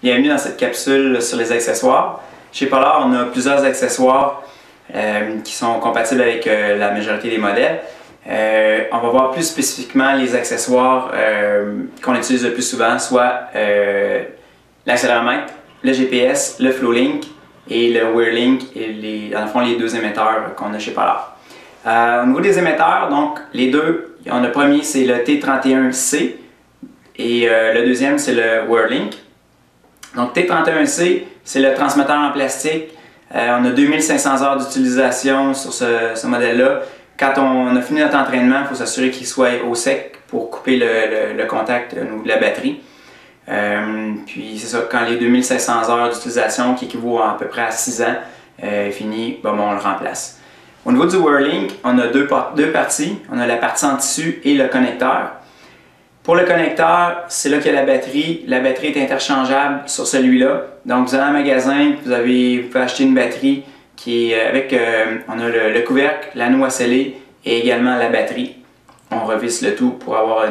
Bienvenue dans cette capsule sur les accessoires. Chez Polar, on a plusieurs accessoires qui sont compatibles avec la majorité des modèles. On va voir plus spécifiquement les accessoires qu'on utilise le plus souvent, soit l'accéléromètre, le GPS, le FlowLink et le WearLink, et dans le fond les deux émetteurs qu'on a chez Polar. Au niveau des émetteurs, donc les deux, le premier c'est le T31C et le deuxième c'est le WearLink. Donc T31C, c'est le transmetteur en plastique. On a 2500 heures d'utilisation sur ce modèle-là. Quand on a fini notre entraînement, il faut s'assurer qu'il soit au sec pour couper le contact au niveau de la batterie. Puis c'est ça, quand les 2500 heures d'utilisation, qui équivaut à peu près à 6 ans, est fini, bon, on le remplace. Au niveau du WearLink, on a deux parties. On a la partie en tissu et le connecteur. Pour le connecteur, c'est là qu'il y a la batterie. La batterie est interchangeable sur celui-là. Donc vous allez en magasin, vous pouvez acheter une batterie qui est avec, on a le couvercle, l'anneau à sceller et également la batterie. On revisse le tout pour avoir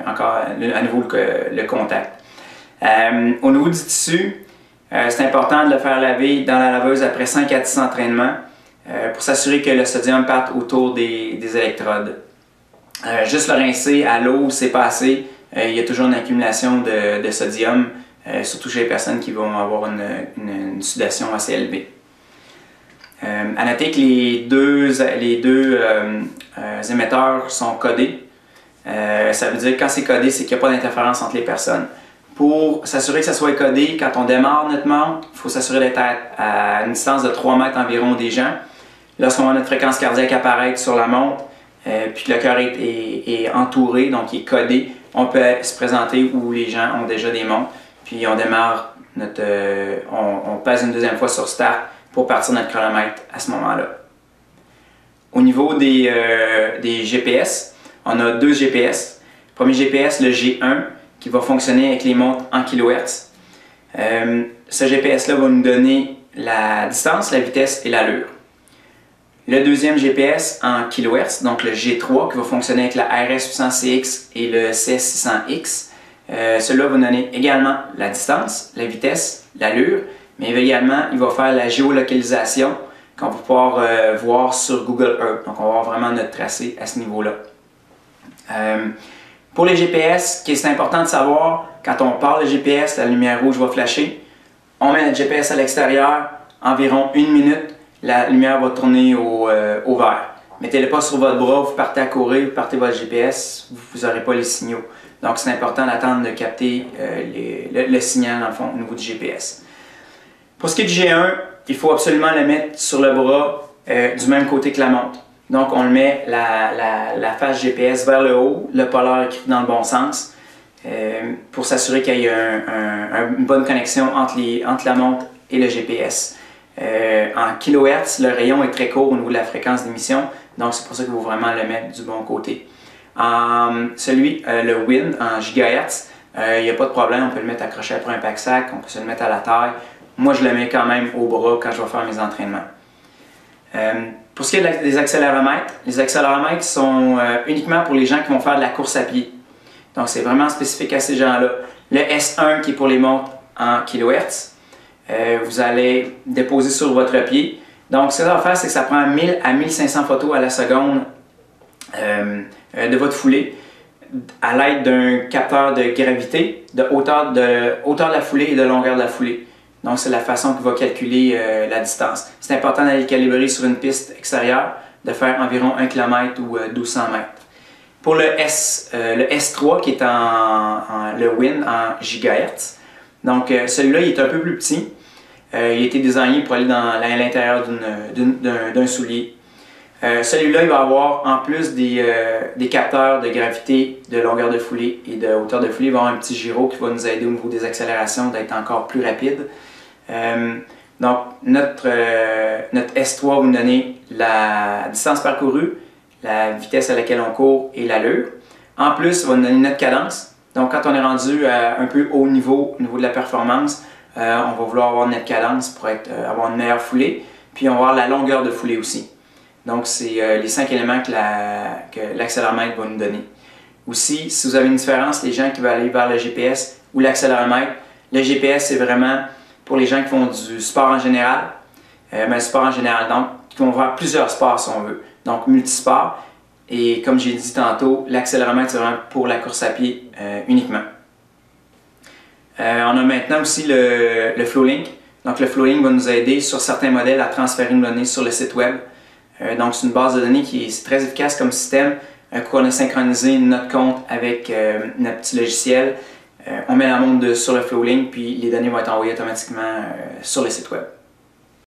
encore à nouveau le contact. Au niveau du tissu, c'est important de le faire laver dans la laveuse après 5 à 10 entraînements pour s'assurer que le sodium parte autour des électrodes. Juste le rincer à l'eau, c'est pas assez. Il y a toujours une accumulation de sodium, surtout chez les personnes qui vont avoir une sudation assez élevée. À noter que les deux émetteurs sont codés. Ça veut dire que quand c'est codé, c'est qu'il n'y a pas d'interférence entre les personnes. Pour s'assurer que ça soit codé, quand on démarre notre montre, il faut s'assurer d'être à une distance de 3 mètres environ des gens. Lorsqu'on voit notre fréquence cardiaque apparaître sur la montre, puis que le cœur est entouré, donc il est codé, on peut se présenter où les gens ont déjà des montres, puis on démarre on pèse une deuxième fois sur start pour partir notre chronomètre à ce moment-là. Au niveau des GPS, on a deux GPS. Le premier GPS, le G1, qui va fonctionner avec les montres en kHz. Ce GPS-là va nous donner la distance, la vitesse et l'allure. Le deuxième GPS en kHz, donc le G3, qui va fonctionner avec la RS800CX et le CS600X. Celui-là va donner également la distance, la vitesse, l'allure, mais également il va faire la géolocalisation qu'on va pouvoir voir sur Google Earth. Donc on va voir vraiment notre tracé à ce niveau-là. Pour les GPS, ce qui est important de savoir, quand on parle de GPS, la lumière rouge va flasher. On met notre GPS à l'extérieur, environ 1 minute. La lumière va tourner au vert. Mettez-le pas sur votre bras, vous partez à courir, vous partez votre GPS, vous n'aurez pas les signaux. Donc c'est important d'attendre de capter le signal dans le fond au niveau du GPS. Pour ce qui est du G1, il faut absolument le mettre sur le bras du même côté que la montre. Donc on le met la face GPS vers le haut, le polaire écrit dans le bon sens, pour s'assurer qu'il y ait une bonne connexion entre la montre et le GPS. En kHz, le rayon est très court au niveau de la fréquence d'émission, donc c'est pour ça qu'il faut vraiment le mettre du bon côté. Le Wind, en gigahertz, il n'y a pas de problème, on peut le mettre accroché après un pack-sac, on peut se le mettre à la taille. Moi, je le mets quand même au bras quand je vais faire mes entraînements. Pour ce qui est des accéléromètres, les accéléromètres sont uniquement pour les gens qui vont faire de la course à pied. Donc, c'est vraiment spécifique à ces gens-là. Le S1 qui est pour les montres en kHz. Vous allez déposer sur votre pied. Donc, ce que ça va faire, c'est que ça prend 1000 à 1500 photos à la seconde de votre foulée à l'aide d'un capteur de gravité, de hauteur de la foulée et de longueur de la foulée. Donc, c'est la façon qu'il va calculer la distance. C'est important d'aller calibrer sur une piste extérieure, de faire environ 1 km ou 1200 mètres. Pour le S3 qui est le Wind en gigahertz, donc celui-là il est un peu plus petit. Il a été designé pour aller à l'intérieur d'un soulier. Celui-là, il va avoir, en plus des capteurs de gravité, de longueur de foulée et de hauteur de foulée, il va avoir un petit gyro qui va nous aider au niveau des accélérations d'être encore plus rapide. Donc, notre S3 va nous donner la distance parcourue, la vitesse à laquelle on court et l'allure. En plus, il va nous donner notre cadence. Donc, quand on est rendu à un peu haut niveau, au niveau de la performance, on va vouloir avoir notre cadence pour avoir une meilleure foulée. Puis, on va avoir la longueur de foulée aussi. Donc, c'est les 5 éléments que l'accéléromètre va nous donner. Aussi, si vous avez une différence, les gens qui veulent aller vers le GPS ou l'accéléromètre, Le GPS, c'est vraiment pour les gens qui font du sport en général. Mais sport en général, donc, qui vont faire plusieurs sports si on veut. Donc, multisport. Et comme j'ai dit tantôt, l'accéléromètre, c'est vraiment pour la course à pied uniquement. On a maintenant aussi le FlowLink. Donc, le FlowLink va nous aider sur certains modèles à transférer une donnée sur le site web. Donc, c'est une base de données qui est très efficace comme système. On a synchronisé notre compte avec notre petit logiciel. On met la montre sur le FlowLink, puis les données vont être envoyées automatiquement sur le site web.